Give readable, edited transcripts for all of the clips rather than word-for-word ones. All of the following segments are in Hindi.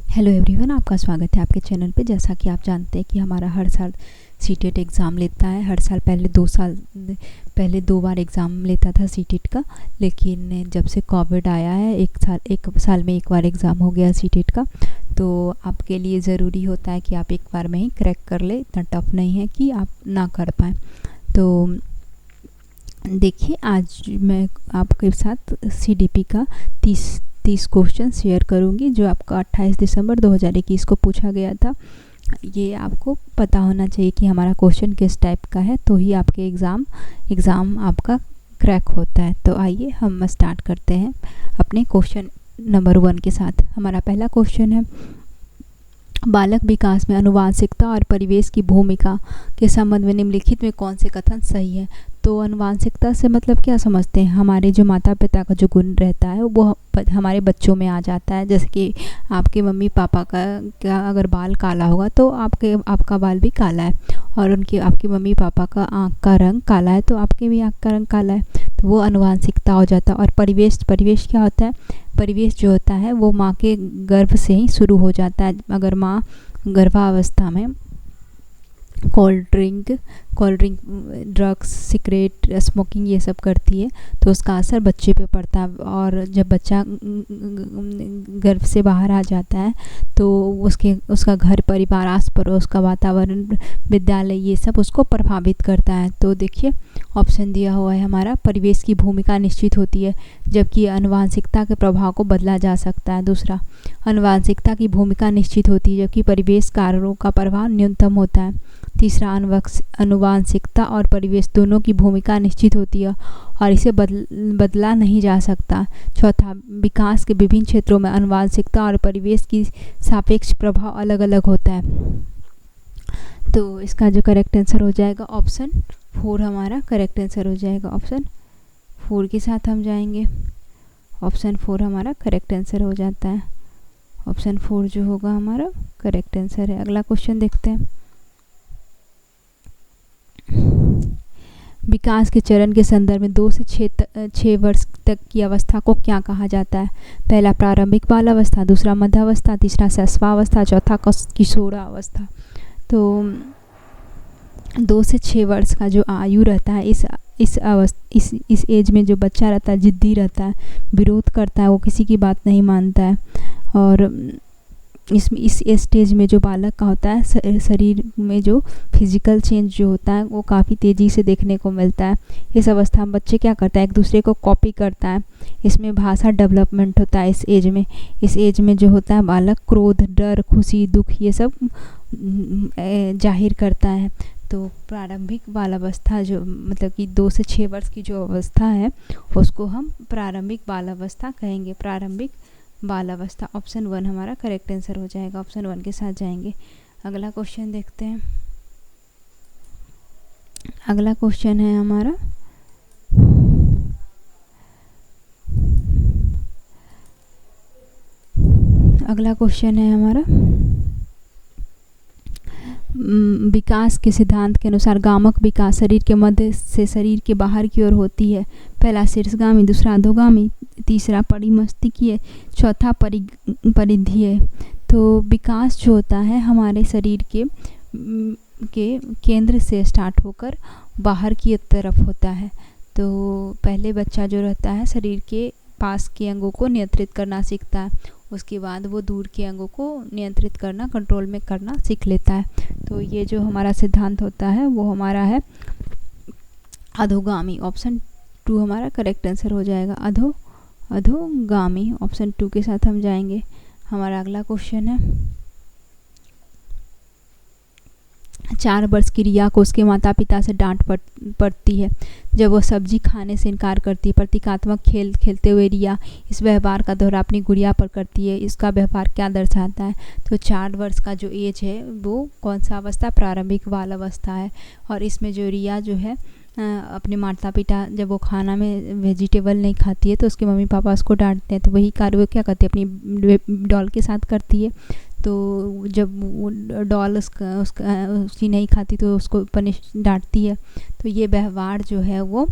हेलो एवरीवन, आपका स्वागत है आपके चैनल पे। जैसा कि आप जानते हैं कि हमारा हर साल सीटेट एग्ज़ाम लेता है। हर साल पहले 2 बार एग्ज़ाम लेता था सीटेट का, लेकिन जब से कोविड आया है एक साल में एक बार एग्ज़ाम हो गया सीटेट का। तो आपके लिए ज़रूरी होता है कि आप एक बार में ही क्रैक कर ले, इतना टफ नहीं है कि आप ना कर पाएँ। तो देखिए, आज मैं आपके साथ सीडीपी का 30 क्वेश्चन शेयर करूंगी जो आपका 28 दिसंबर 2021 को पूछा गया था। ये आपको पता होना चाहिए कि हमारा क्वेश्चन किस टाइप का है, तो ही आपके एग्ज़ाम आपका क्रैक होता है। तो आइए हम स्टार्ट करते हैं अपने क्वेश्चन नंबर 1 के साथ। हमारा पहला क्वेश्चन है, बालक विकास में आनुवांशिकता और परिवेश की भूमिका के संबंध में निम्नलिखित में कौन से कथन सही है। तो आनुवांशिकता से मतलब क्या समझते हैं? हमारे जो माता पिता का जो गुण रहता है वो हमारे बच्चों में आ जाता है। जैसे कि आपके मम्मी पापा का अगर बाल काला होगा तो आपका बाल भी काला है, और आपके मम्मी पापा का आँख का रंग काला है तो आपके भी आँख का रंग काला है। तो वो आनुवांशिकता हो जाता है। और परिवेश क्या होता है? परिवेश जो होता है वो माँ के गर्भ से ही शुरू हो जाता है। अगर माँ गर्भावस्था में cold drink, drugs, cigarette, smoking ये सब करती है तो उसका असर बच्चे पे पड़ता है। और जब बच्चा गर्भ से बाहर आ जाता है तो उसका घर परिवार, आस पड़ोस का वातावरण, विद्यालय, ये सब उसको प्रभावित करता है। तो देखिए, ऑप्शन दिया हुआ है हमारा, परिवेश की भूमिका निश्चित होती है जबकि आनुवांशिकता के प्रभाव को बदला जा सकता है। दूसरा, आनुवांशिकता की भूमिका निश्चित होती है जबकि परिवेश कारणों का प्रभाव न्यूनतम होता है। तीसरा, आनुवांशिकता और परिवेश दोनों की भूमिका निश्चित होती है और इसे बदला नहीं जा सकता। चौथा, विकास के विभिन्न क्षेत्रों में आनुवांशिकता और परिवेश की सापेक्ष प्रभाव अलग अलग होता है। तो इसका जो करेक्ट आंसर हो जाएगा ऑप्शन 4 हमारा करेक्ट आंसर हो जाएगा। ऑप्शन 4 के साथ हम जाएंगे। ऑप्शन 4 हमारा करेक्ट आंसर हो जाता है। ऑप्शन 4 जो होगा हमारा करेक्ट आंसर है। अगला क्वेश्चन देखते हैं, विकास के चरण के संदर्भ में 2 से 6 वर्ष तक की अवस्था को क्या कहा जाता है? पहला, प्रारंभिक बालावस्था, दूसरा मध्यावस्था, तीसरा शैशवावस्था, चौथा किशोरावस्था। तो 2 से 6 वर्ष का जो आयु रहता है, इस एज में जो बच्चा रहता है जिद्दी रहता है, विरोध करता है, वो किसी की बात नहीं मानता है। और इस स्टेज में जो बालक का होता है, शरीर में जो फिजिकल चेंज जो होता है वो काफ़ी तेज़ी से देखने को मिलता है। इस अवस्था में बच्चे क्या करता है, एक दूसरे को कॉपी करता है। इसमें भाषा डेवलपमेंट होता है इस एज में जो होता है बालक क्रोध, डर, खुशी, दुख ये सब जाहिर करता है। तो प्रारंभिक बालावस्था जो मतलब कि 2 से 6 वर्ष की जो अवस्था है उसको हम प्रारंभिक बालावस्था कहेंगे। प्रारंभिक बालावस्था, ऑप्शन 1 हमारा करेक्ट आंसर हो जाएगा। ऑप्शन 1 के साथ जाएंगे। अगला क्वेश्चन देखते हैं। अगला क्वेश्चन है हमारा, विकास के सिद्धांत के अनुसार गामक विकास शरीर के मध्य से शरीर के बाहर की ओर होती है। पहला शीर्षगामी, दूसरा अधोगामी, तीसरा परिमस्तकीय, चौथा परिधीय। तो विकास जो होता है हमारे शरीर के केंद्र से स्टार्ट होकर बाहर की तरफ होता है। तो पहले बच्चा जो रहता है शरीर के पास के अंगों को नियंत्रित करना सीखता है, उसके बाद वो दूर के अंगों को नियंत्रित करना, कंट्रोल में करना सीख लेता है। तो ये जो हमारा सिद्धांत होता है वो हमारा है अधोगामी। ऑप्शन 2 हमारा करेक्ट आंसर हो जाएगा। अधोगामी, ऑप्शन 2 के साथ हम जाएंगे। हमारा अगला क्वेश्चन है, 4 वर्ष की रिया को उसके माता पिता से डांट पड़ती है जब वो सब्जी खाने से इनकार करती है। प्रतीकात्मक खेल खेलते हुए रिया इस व्यवहार का दोहरा अपनी गुड़िया पर करती है। इसका व्यवहार क्या दर्शाता है? तो 4 वर्ष का जो एज है वो कौन सा अवस्था? प्रारंभिक बाल अवस्था है। और इसमें जो रिया जो है अपने माता पिता, जब वो खाना में वेजिटेबल नहीं खाती है तो उसके मम्मी पापा उसको डांटते हैं, तो वही कार्य वो क्या करती है, अपनी डॉल के साथ करती है। तो जब वो डॉल उसकी नहीं खाती तो उसको डांटती है। तो ये व्यवहार जो है वो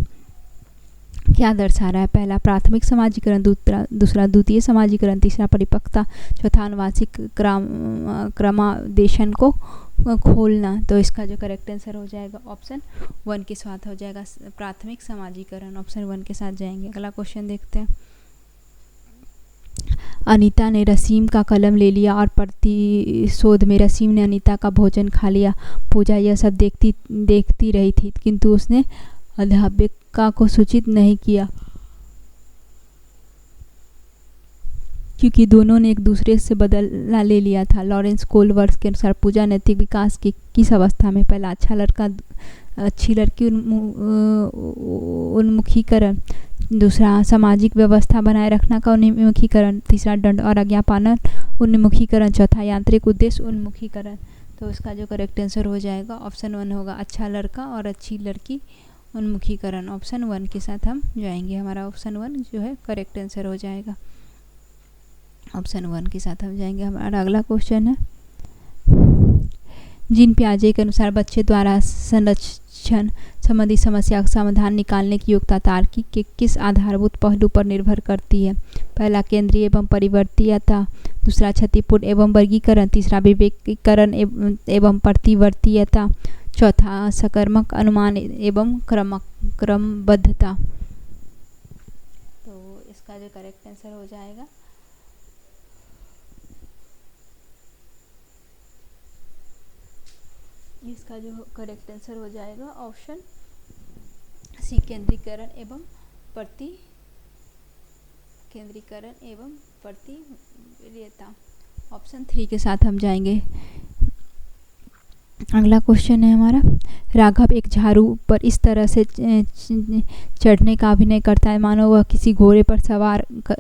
क्या दर्शा रहा है? पहला प्राथमिक समाजीकरण, दूसरा द्वितीय समाजीकरण, तीसरा परिपक्वता, चौथा आनुवांशिक क्रमादेशन को खोलना। तो इसका जो करेक्ट आंसर हो जाएगा ऑप्शन 1 के साथ हो जाएगा, प्राथमिक समाजीकरण। ऑप्शन 1 के साथ जाएंगे। अगला क्वेश्चन देखते हैं। अनीता ने रसीम का कलम ले लिया और प्रतिशोध में रसीम ने अनीता का भोजन खा लिया। पूजा यह सब देखती रही थी, किंतु उसने अध्यापिका को सूचित नहीं किया, क्योंकि दोनों ने एक दूसरे से बदला ले लिया था। लॉरेंस कोलवर्थ के अनुसार पूजा नैतिक विकास की किस अवस्था में? पहला अच्छी लड़की उन्मुखीकरण, दूसरा सामाजिक व्यवस्था बनाए रखना का उन्मुखीकरण, तीसरा दंड और आज्ञा पालन उन्मुखीकरण, चौथा यांत्रिक उद्देश्य उन्मुखीकरण। तो इसका जो करेक्ट आंसर हो जाएगा ऑप्शन 1 होगा, अच्छा लड़का और अच्छी लड़की उन्मुखीकरण। ऑप्शन 1 के साथ हम जाएंगे। हमारा ऑप्शन 1 जो है करेक्ट आंसर हो जाएगा। ऑप्शन 1 के साथ हम जाएंगे। हमारा अगला क्वेश्चन है, जीन पियाजे के अनुसार बच्चे द्वारा संरक्षण संबंधी समस्या का समाधान निकालने की योग्यता तार्किक के किस आधारभूत पहलू पर निर्भर करती है? पहला केंद्रीय एवं परिवर्तीयता, दूसरा क्षतिपूर्ण एवं वर्गीकरण, तीसरा विवेकीकरण एवं प्रतिवर्तीयता, चौथा सकर्मक अनुमान एवं क्रमबद्धता। तो इसका जो करेक्ट आंसर हो जाएगा ऑप्शन सी, केंद्रीकरण एवं प्रतिवर्तीयता। ऑप्शन 3 के साथ हम जाएंगे। अगला क्वेश्चन है हमारा, राघव एक झाड़ू पर इस तरह से चढ़ने का अभिनय करता है मानो वह किसी घोड़े पर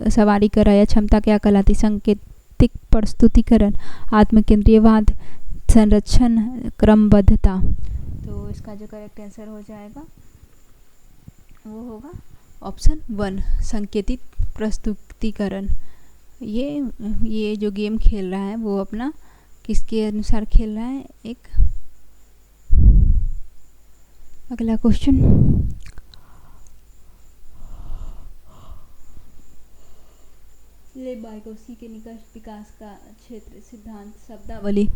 सवारी कर रहा है। क्षमता क्या कहलाती? संकेतिक प्रस्तुतिकरण, आत्मकेंद्रीयवाद, संरक्षण, क्रमबद्धता। तो इसका जो करेक्ट आंसर हो जाएगा वो होगा ऑप्शन 1, संकेतित प्रस्तुतिकरण। ये जो गेम खेल रहा है वो अपना किसके अनुसार खेल रहा है? एक अगला क्वेश्चन, लेबाइगोसी के निकट विकास का क्षेत्र सिद्धांत शब्दावली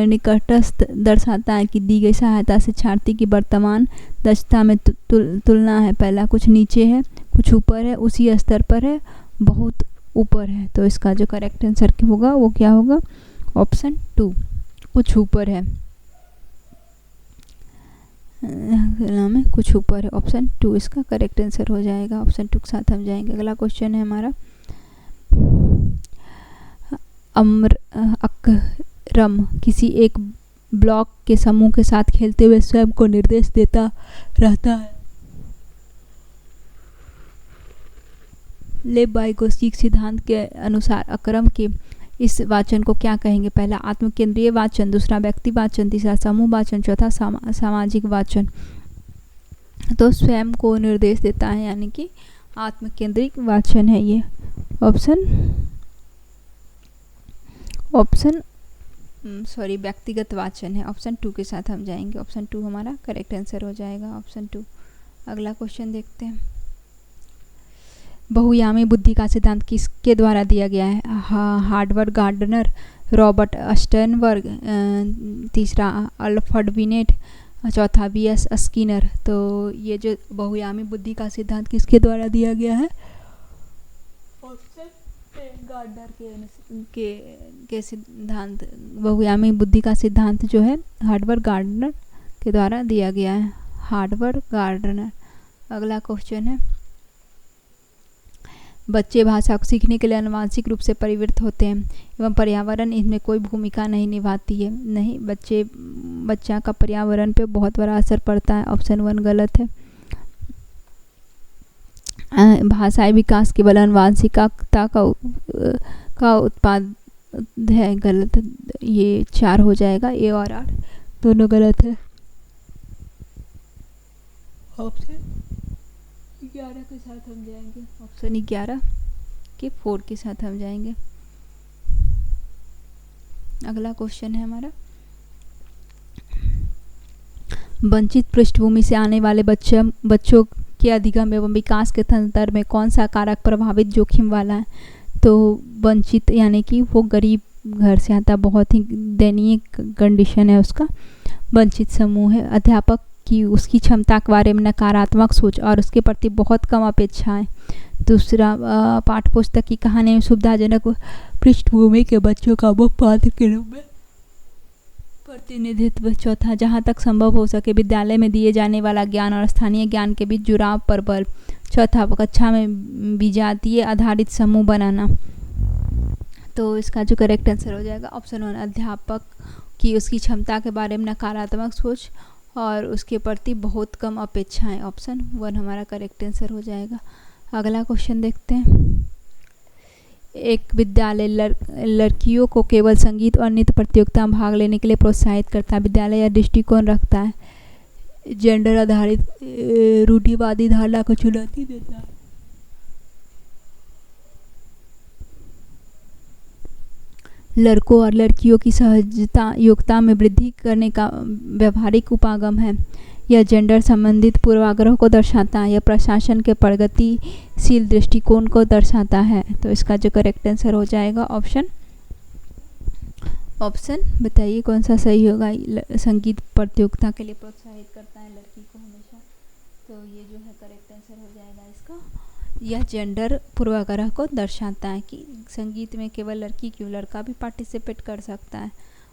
निकटस्थ दर्शाता है कि दी गई सहायता से छात्र की वर्तमान दक्षता में तुलना है। पहला कुछ नीचे है, कुछ ऊपर है, उसी स्तर पर है, बहुत ऊपर है। तो इसका जो करेक्ट आंसर होगा वो क्या होगा? ऑप्शन 2, कुछ ऊपर है। कुछ ऊपर है, ऑप्शन 2 इसका करेक्ट आंसर हो जाएगा। ऑप्शन 2 के साथ हम जाएंगे। अगला क्वेश्चन है हमारा, अकरम किसी एक ब्लॉक के समूह के साथ खेलते हुए स्वयं को निर्देश देता रहता है। लेबाइगोसी सिद्धांत के अनुसार अकरम के इस वाचन को क्या कहेंगे? पहला आत्मकेंद्रीय वाचन, दूसरा व्यक्ति वाचन, तीसरा समूह वाचन, चौथा सामाजिक वाचन। तो स्वयं को निर्देश देता है यानी कि आत्मकेंद्रित वाचन है ये। व्यक्तिगत वाचन है। ऑप्शन 2 के साथ हम जाएंगे। ऑप्शन 2 हमारा करेक्ट आंसर हो जाएगा। ऑप्शन 2। अगला क्वेश्चन देखते हैं, बहुयामी बुद्धि का सिद्धांत किसके द्वारा दिया गया है? हार्वर्ड गार्डनर, रॉबर्ट स्टर्नबर्ग, तीसरा अल्फ्रेड बिनेट, चौथा वी.एस. स्किनर। तो ये जो बहुयामी बुद्धि का सिद्धांत किसके द्वारा दिया गया है? गार्डनर के सिद्धांत, बहुयामी बुद्धि का सिद्धांत जो है हार्वर्ड गार्डनर के द्वारा दिया गया है। Harvard gardener. अगला क्वेश्चन है, बच्चे भाषा को सीखने के लिए आनुवांशिक रूप से परिवर्तित होते हैं एवं पर्यावरण इसमें कोई भूमिका नहीं निभाती है। नहीं, बच्चा का पर्यावरण पे बहुत बड़ा असर पड़ता है। ऑप्शन 1 गलत है। भाषाई विकास केवल आनुवांशिकता का उत्पाद है, गलत। ये 4 हो जाएगा, ए और 8 दोनों गलत है। ऑप्शन 11 के साथ हम जाएंगे। ऑप्शन 11 के 4 के साथ हम जाएंगे। अगला क्वेश्चन है हमारा, वंचित पृष्ठभूमि से आने वाले बच्चों के अधिगम एवं विकास के संदर्भ में कौन सा कारक प्रभावित जोखिम वाला है? तो वंचित यानी कि वो गरीब घर से आता, बहुत ही दयनीय कंडीशन है उसका, वंचित समूह है। अध्यापक की उसकी क्षमता के बारे में नकारात्मक सोच और उसके प्रति बहुत कम अपेक्षाएं। दूसरा, पाठ्य पुस्तक की कहानी में सुविधाजनक पृष्ठभूमि के बच्चों का मुख्य पात्र के रूप में प्रतिनिधित्व। चौथा, जहाँ तक संभव हो सके विद्यालय में दिए जाने वाला ज्ञान और स्थानीय ज्ञान के बीच जुड़ाव पर बल। चौथा, कक्षा में विजातीय आधारित समूह बनाना। तो इसका जो करेक्ट आंसर हो जाएगा ऑप्शन 1, अध्यापक की उसकी क्षमता के बारे में नकारात्मक सोच और उसके प्रति बहुत कम अपेक्षाएं। ऑप्शन 1 हमारा करेक्ट आंसर हो जाएगा। अगला क्वेश्चन देखते हैं। एक विद्यालय लड़कियों को केवल संगीत और नृत्य प्रतियोगिता में भाग लेने के लिए प्रोत्साहित करता है। विद्यालय यह दृष्टिकोण रखता है, जेंडर आधारित रूढ़िवादी धारणा को चुनौती देता है। लड़कों और लड़कियों की सहजता योग्यता में वृद्धि करने का व्यवहारिक उपागम है। यह जेंडर संबंधित पूर्वाग्रह को दर्शाता है। यह प्रशासन के प्रगतिशील दृष्टिकोण को दर्शाता है। तो इसका जो करेक्ट आंसर हो जाएगा ऑप्शन बताइए कौन सा सही होगा। संगीत प्रतियोगिता के लिए प्रोत्साहित करता है लड़की को हमेशा, तो ये जो है करेक्ट आंसर हो जाएगा इसका। यह जेंडर पूर्वाग्रह को दर्शाता है कि संगीत में केवल लड़की क्यों, लड़का भी पार्टिसिपेट कर सकता है।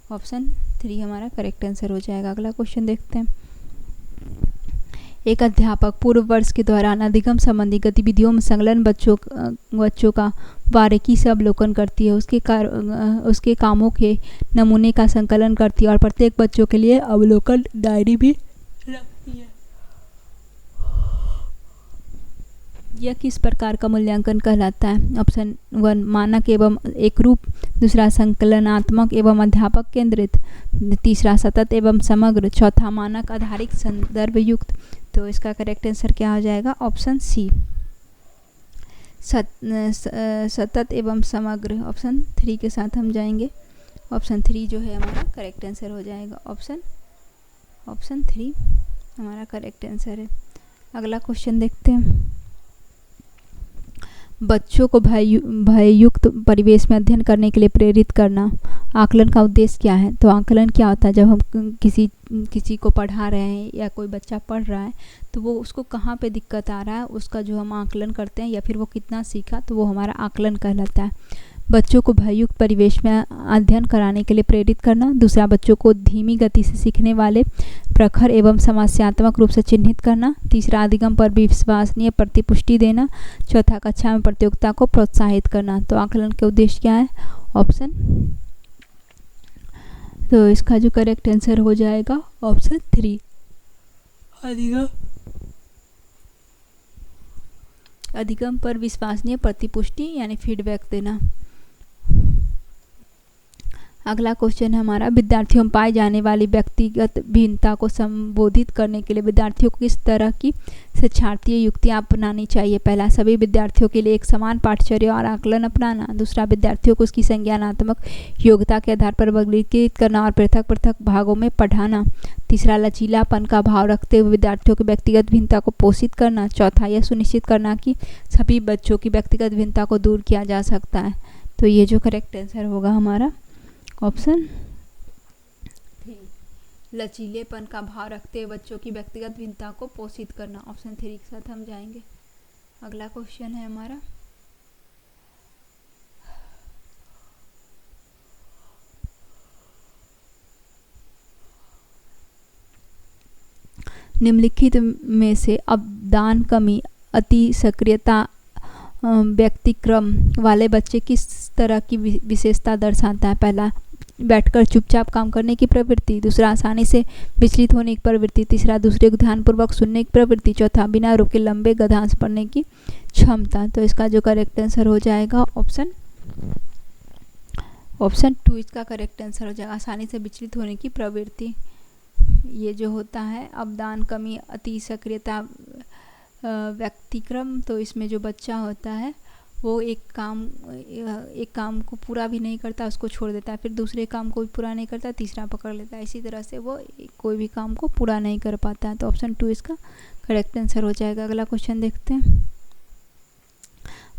ऑप्शन 3 हमारा करेक्ट आंसर हो जाएगा। अगला क्वेश्चन देखते हैं। एक अध्यापक पूर्व वर्ष के दौरान अधिगम संबंधी गतिविधियों में संलग्न बच्चों का बारीकी से अवलोकन करती है, उसके कामों के नमूने का संकलन करती है और प्रत्येक बच्चों के लिए अवलोकन डायरी भी रखती है। यह किस प्रकार का मूल्यांकन कहलाता है? ऑप्शन 1 मानक एवं एकरूप, दूसरा संकलनात्मक एवं अध्यापक केंद्रित, तीसरा सतत एवं समग्र, चौथा मानक आधारित संदर्भ युक्त। तो इसका करेक्ट आंसर क्या हो जाएगा? ऑप्शन सी सतत एवं समग्र। ऑप्शन 3 के साथ हम जाएंगे। ऑप्शन 3 जो है हमारा करेक्ट आंसर हो जाएगा। ऑप्शन 3 हमारा करेक्ट आंसर है। अगला क्वेश्चन देखते हैं। बच्चों को भययुक्त परिवेश में अध्ययन करने के लिए प्रेरित करना, आकलन का उद्देश्य क्या है? तो आकलन क्या होता है? जब हम किसी को पढ़ा रहे हैं या कोई बच्चा पढ़ रहा है तो वो उसको कहाँ पे दिक्कत आ रहा है उसका जो हम आकलन करते हैं, या फिर वो कितना सीखा, तो वो हमारा आकलन कहलाता है। बच्चों को भययुक्त परिवेश में अध्ययन कराने के लिए प्रेरित करना, दूसरा बच्चों को धीमी गति से सीखने वाले प्रखर एवं समस्यात्मक रूप से चिन्हित करना, तीसरा अधिगम पर विश्वसनीय प्रतिपुष्टि देना, चौथा कक्षा में प्रतियोगिता को प्रोत्साहित करना। तो आकलन के उद्देश्य क्या है? ऑप्शन, तो इसका जो करेक्ट आंसर हो जाएगा ऑप्शन 3 अधिगम पर विश्वसनीय प्रतिपुष्टि यानी फीडबैक देना। अगला क्वेश्चन है हमारा, विद्यार्थियों में पाई जाने वाली व्यक्तिगत भिन्नता को संबोधित करने के लिए विद्यार्थियों को किस तरह की शिक्षार्थीय युक्तियाँ अपनानी चाहिए? पहला, सभी विद्यार्थियों के लिए एक समान पाठ्यचर्या और आकलन अपनाना, दूसरा विद्यार्थियों को उसकी संज्ञानात्मक योग्यता के आधार पर वर्गीकृत करना और पृथक पृथक भागों में पढ़ाना, तीसरा लचीलापन का भाव रखते हुए विद्यार्थियों की व्यक्तिगत भिन्नता को पोषित करना, चौथा यह सुनिश्चित करना कि सभी बच्चों की व्यक्तिगत भिन्नता को दूर किया जा सकता है। तो ये जो करेक्ट आंसर होगा हमारा ऑप्शन 3, लचीलेपन का भाव रखते हुए बच्चों की व्यक्तिगत भिन्नता को पोषित करना। ऑप्शन 3 के साथ हम जाएंगे। अगला क्वेश्चन है हमारा, निम्नलिखित में से अवदान कमी, अति सक्रियता, व्यक्तिक्रम वाले बच्चे किस तरह की विशेषता दर्शाता है? पहला, बैठकर चुपचाप काम करने की प्रवृत्ति, दूसरा आसानी से विचलित होने की प्रवृत्ति, तीसरा दूसरे को ध्यानपूर्वक सुनने की प्रवृत्ति, चौथा बिना रुके लंबे गद्यांश पढ़ने की क्षमता। तो इसका जो करेक्ट आंसर हो जाएगा ऑप्शन 2 इसका करेक्ट आंसर हो जाएगा, आसानी से विचलित होने की प्रवृत्ति। ये जो होता है अवदान कमी, अति सक्रियता, व्यक्तिक्रम, तो इसमें जो बच्चा होता है वो एक काम को पूरा भी नहीं करता, उसको छोड़ देता है, फिर दूसरे काम को भी पूरा नहीं करता, तीसरा पकड़ लेता है, इसी तरह से वो कोई भी काम को पूरा नहीं कर पाता है। तो ऑप्शन 2 इसका करेक्ट आंसर हो जाएगा। अगला क्वेश्चन देखते हैं।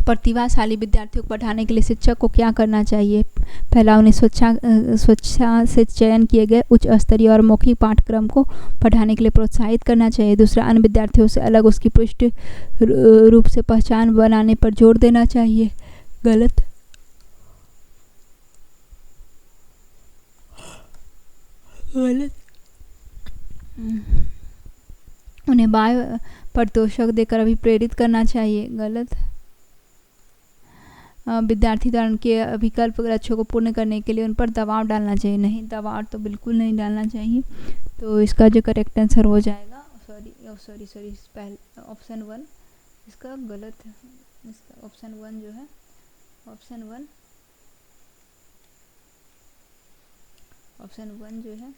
प्रतिभाशाली विद्यार्थियों को पढ़ाने के लिए शिक्षक को क्या करना चाहिए? पहला, उन्हें स्वेच्छा से चयन किए गए उच्च स्तरीय और मौखिक पाठ्यक्रम को पढ़ाने के लिए प्रोत्साहित करना चाहिए। दूसरा, अन्य विद्यार्थियों से अलग उसकी पृष्ठ रूप से पहचान बनाने पर जोर देना चाहिए। गलत। गलत। उन्हें बाह्य प्रतोषक देकर अभिप्रेरित करना चाहिए। गलत। विद्यार्थी द्वारा उनके विकल्प लक्ष्यों को पूर्ण करने के लिए उन पर दबाव डालना चाहिए। नहीं, दबाव तो बिल्कुल नहीं डालना चाहिए। तो इसका जो करेक्ट आंसर हो जाएगा, सॉरी पहले ऑप्शन 1 इसका गलत है। इसका ऑप्शन 1 जो है, ऑप्शन 1 जो है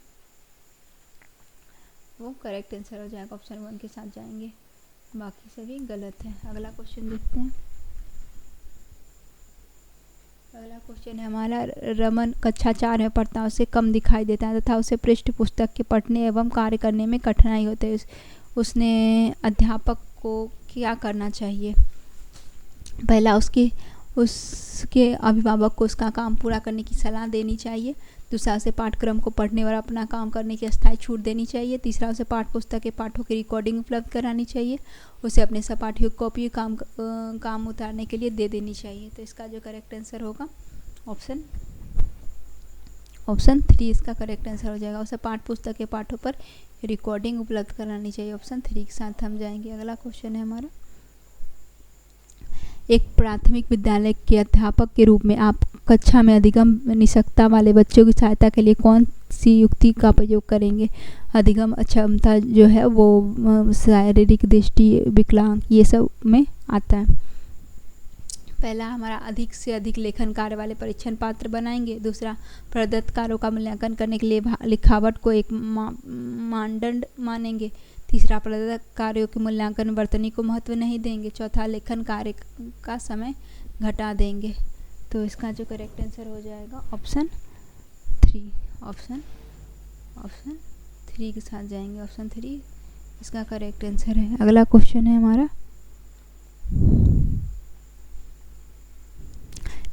वो करेक्ट आंसर हो जाएगा। ऑप्शन 1 के साथ जाएंगे, बाकी सभी गलत है। अगला क्वेश्चन देखते हैं। अगला क्वेश्चन है हमारा, रमन कक्षा 4 में पढ़ता है, उसे कम दिखाई देता है तथा उसे पृष्ठ पुस्तक के पढ़ने एवं कार्य करने में कठिनाई होती है। उसने अध्यापक को क्या करना चाहिए? पहला, उसके अभिभावक को उसका काम पूरा करने की सलाह देनी चाहिए। दूसरा, उसे पाठ्यक्रम को पढ़ने और अपना काम करने की अस्थायी छूट देनी चाहिए। तीसरा, उसे पाठ्य पुस्तक के पाठों की रिकॉर्डिंग उपलब्ध करानी चाहिए। उसे अपने सहपाठियों को कॉपी काम उतारने के लिए दे देनी चाहिए। तो इसका जो करेक्ट आंसर होगा ऑप्शन 3 इसका करेक्ट आंसर हो जाएगा। उसे पाठ्य पुस्तक के पाठों पर रिकॉर्डिंग उपलब्ध करानी चाहिए। ऑप्शन 3 के साथ हम जाएंगे। अगला क्वेश्चन है हमारा, एक प्राथमिक विद्यालय के अध्यापक के रूप में आप कक्षा में अधिगम निषेधता वाले बच्चों की सहायता के लिए कौन सी युक्ति का प्रयोग करेंगे? अधिगम अक्षमता जो है वो शारीरिक दृष्टि, विकलांग, ये सब में आता है। पहला हमारा, अधिक से अधिक लेखन कार्य वाले परीक्षण पात्र बनाएंगे। दूसरा, प्रदत्त कार्यों का मूल्यांकन करने के लिए लिखावट को एक मानदंड मानेंगे। तीसरा, प्रदत्त कार्यों के मूल्यांकन वर्तनी को महत्व नहीं देंगे। चौथा, लेखन कार्य का समय घटा देंगे। तो इसका जो करेक्ट आंसर हो जाएगा ऑप्शन 3। ऑप्शन 3 के साथ जाएंगे। ऑप्शन 3 इसका करेक्ट आंसर है। अगला क्वेश्चन है हमारा,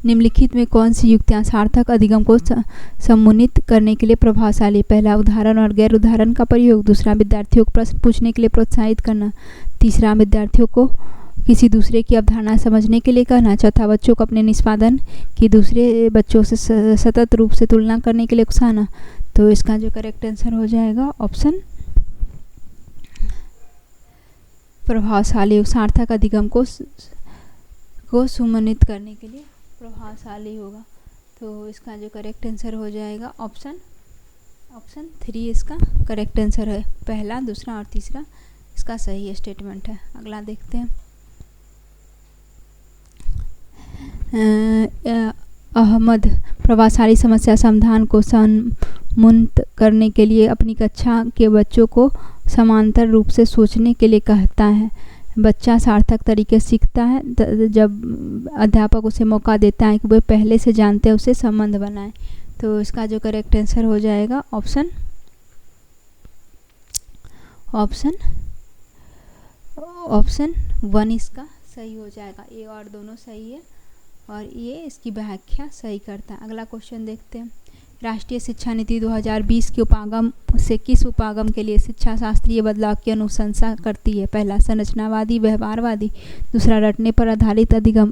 निम्नलिखित में कौन सी युक्तियां सार्थक अधिगम को सम्मानित करने के लिए प्रभावशाली? पहला, उदाहरण और गैर उदाहरण का प्रयोग। दूसरा, विद्यार्थियों को प्रश्न पूछने के लिए प्रोत्साहित करना। तीसरा, विद्यार्थियों को किसी दूसरे की अवधारणा समझने के लिए कहना। चौथा, बच्चों को अपने निष्पादन की दूसरे बच्चों से सतत रूप से तुलना करने के लिए उकसाना। तो इसका जो करेक्ट आंसर हो जाएगा ऑप्शन प्रभावशाली, सार्थक अधिगम को सम्मानित करने के लिए प्रभावशाली होगा। तो इसका जो करेक्ट आंसर हो जाएगा ऑप्शन 3 इसका करेक्ट आंसर है। पहला, दूसरा और तीसरा इसका सही स्टेटमेंट है। अगला देखते हैं, अहमद प्रभावशाली समस्या समाधान को सम्मानित करने के लिए अपनी कक्षा के बच्चों को समांतर रूप से सोचने के लिए कहता है। बच्चा सार्थक तरीके से सीखता है जब अध्यापक उसे मौका देता है कि वह पहले से जानते हैं उसे संबंध बनाए। तो इसका जो करेक्ट आंसर हो जाएगा ऑप्शन 1 इसका सही हो जाएगा। ए और दोनों सही है और ये इसकी व्याख्या सही करता है। अगला क्वेश्चन देखते हैं, राष्ट्रीय शिक्षा नीति 2020 के उपागम से किस उपागम के लिए शिक्षा शास्त्रीय बदलाव की अनुशंसा करती है? पहला, संरचनावादी व्यवहारवादी। दूसरा, रटने पर आधारित अधिगम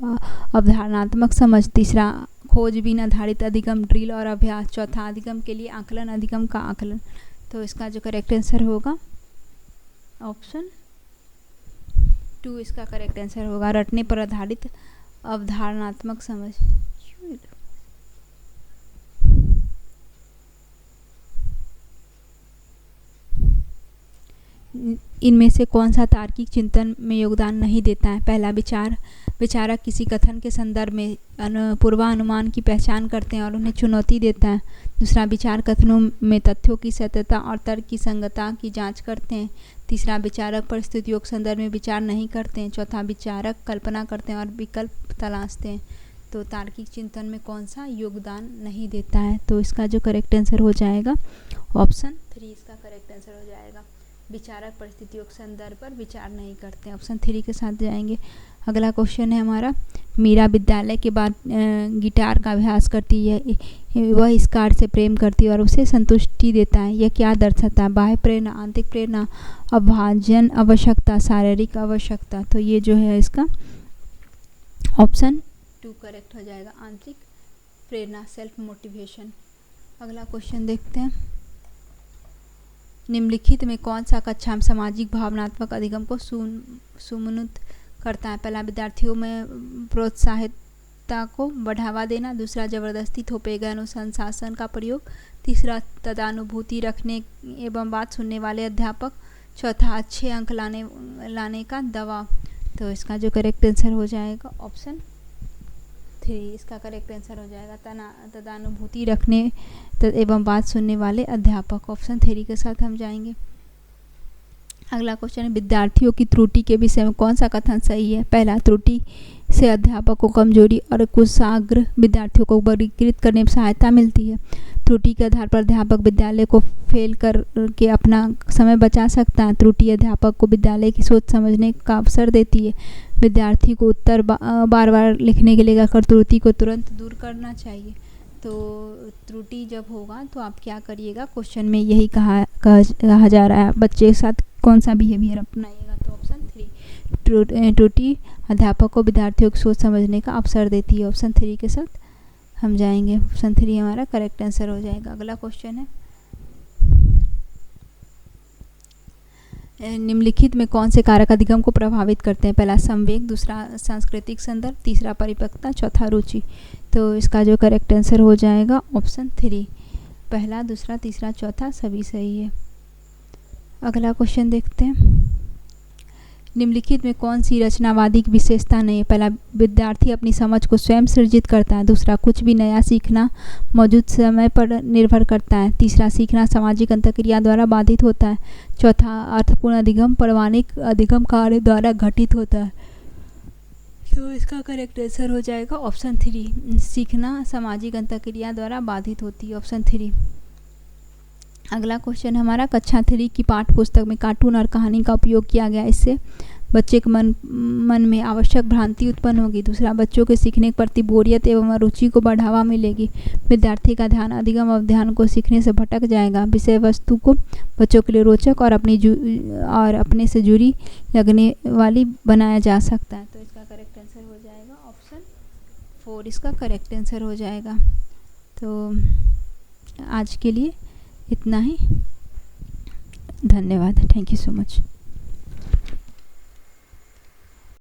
अवधारणात्मक समझ। तीसरा, खोजबीन आधारित अधिगम ड्रिल और अभ्यास। चौथा, अधिगम के लिए आकलन अधिगम का आकलन। तो इसका जो करेक्ट आंसर होगा ऑप्शन 2 इसका करेक्ट आंसर होगा, रटने पर आधारित अवधारणात्मक समझ। इनमें से कौन सा तार्किक चिंतन में योगदान नहीं देता है? पहला, विचारक किसी कथन के संदर्भ में पूर्वानुमान की पहचान करते हैं और उन्हें चुनौती देता है। दूसरा, विचार कथनों में तथ्यों की सत्यता और तर्क की संगतता की जांच करते हैं। तीसरा, विचारक परिस्थितियों के संदर्भ में विचार नहीं करते हैं। चौथा, विचारक कल्पना करते हैं और विकल्प तलाशते हैं। तो तार्किक चिंतन में कौन सा योगदान नहीं देता है? तो इसका जो करेक्ट आंसर हो जाएगा ऑप्शन 3 इसका करेक्ट आंसर हो जाएगा। विचारक परिस्थितियों के संदर्भ पर विचार नहीं करते हैं, ऑप्शन 3 के साथ जाएंगे। अगला क्वेश्चन है हमारा, मीरा विद्यालय के बाद गिटार का अभ्यास करती है, वह इस कार्य से प्रेम करती है और उसे संतुष्टि देता है। यह क्या दर्शाता है? बाह्य प्रेरणा, आंतरिक प्रेरणा, अभाजन आवश्यकता, शारीरिक आवश्यकता। तो ये जो है इसका ऑप्शन 2 करेक्ट हो जाएगा, आंतरिक प्रेरणा, सेल्फ मोटिवेशन। अगला क्वेश्चन देखते हैं, निम्नलिखित में कौन सा कक्षा में सामाजिक भावनात्मक अधिगम को सुमनुत करता है? पहला, विद्यार्थियों में प्रोत्साहितता को बढ़ावा देना। दूसरा, जबरदस्ती थोपे गए अनुशासन का प्रयोग। तीसरा, तदानुभूति रखने एवं बात सुनने वाले अध्यापक। चौथा, अच्छे अंक लाने का दबाव। तो इसका जो करेक्ट आंसर हो जाएगा ऑप्शन 3 इसका करेक्ट आंसर हो जाएगा, तदानुभूति रखने एवं बात सुनने वाले अध्यापक, ऑप्शन 3 के साथ हम जाएंगे। अगला क्वेश्चन है, विद्यार्थियों की त्रुटि के विषय में कौन सा कथन सही है? पहला, त्रुटि से अध्यापक को कमजोरी और कुशाग्र विद्यार्थियों को वर्गीकृत करने में सहायता मिलती है। त्रुटि के आधार पर अध्यापक विद्यालय को फेल करके अपना समय बचा सकता है। त्रुटि अध्यापक को विद्यालय की सोच समझने का अवसर देती है। विद्यार्थी को उत्तर बार बार लिखने के लिए कहकर त्रुटि को तुरंत दूर करना चाहिए। तो त्रुटि जब होगा तो आप क्या करिएगा, क्वेश्चन में यही कहा जा रहा है, बच्चे के साथ कौन सा बिहेवियर अपनाइएगा? तो ऑप्शन 3, त्रुटि अध्यापक को विद्यार्थियों को सोच समझने का अवसर देती है, ऑप्शन 3 के साथ हम जाएंगे। ऑप्शन 3 हमारा करेक्ट आंसर हो जाएगा। अगला क्वेश्चन है, निम्नलिखित में कौन से कारक अधिगम को प्रभावित करते हैं? पहला, संवेग। दूसरा, सांस्कृतिक संदर्भ। तीसरा, परिपक्वता। चौथा, रुचि। तो इसका जो करेक्ट आंसर हो जाएगा ऑप्शन 3, पहला, दूसरा, तीसरा, चौथा सभी सही है। अगला क्वेश्चन देखते हैं, निम्नलिखित में कौन सी रचनावादी की विशेषता नहीं है? पहला, विद्यार्थी अपनी समझ को स्वयं सृजित करता है। दूसरा, कुछ भी नया सीखना मौजूद समय पर निर्भर करता है। तीसरा, सीखना सामाजिक अंतःक्रिया द्वारा बाधित होता है। चौथा, अर्थपूर्ण अधिगम प्रामाणिक अधिगम कार्य द्वारा घटित होता है। तो इसका करेक्ट आंसर हो जाएगा ऑप्शन 3, सीखना सामाजिक अंतःक्रिया द्वारा बाधित होती है, ऑप्शन 3। अगला क्वेश्चन हमारा, कक्षा 3 की पाठ्य पुस्तक में कार्टून और कहानी का उपयोग किया गया, इससे बच्चे के मन में आवश्यक भ्रांति उत्पन्न होगी। दूसरा, बच्चों के सीखने के प्रति बोरियत एवं रुचि को बढ़ावा मिलेगी। विद्यार्थी का ध्यान अधिगम अवधान को सीखने से भटक जाएगा। विषय वस्तु को बच्चों के लिए रोचक और अपने से जुड़ी लगने वाली बनाया जा सकता है। तो इसका करेक्ट आंसर हो जाएगा ऑप्शन 4 इसका करेक्ट आंसर हो जाएगा। तो आज के लिए इतना ही, धन्यवाद, थैंक यू सो मच।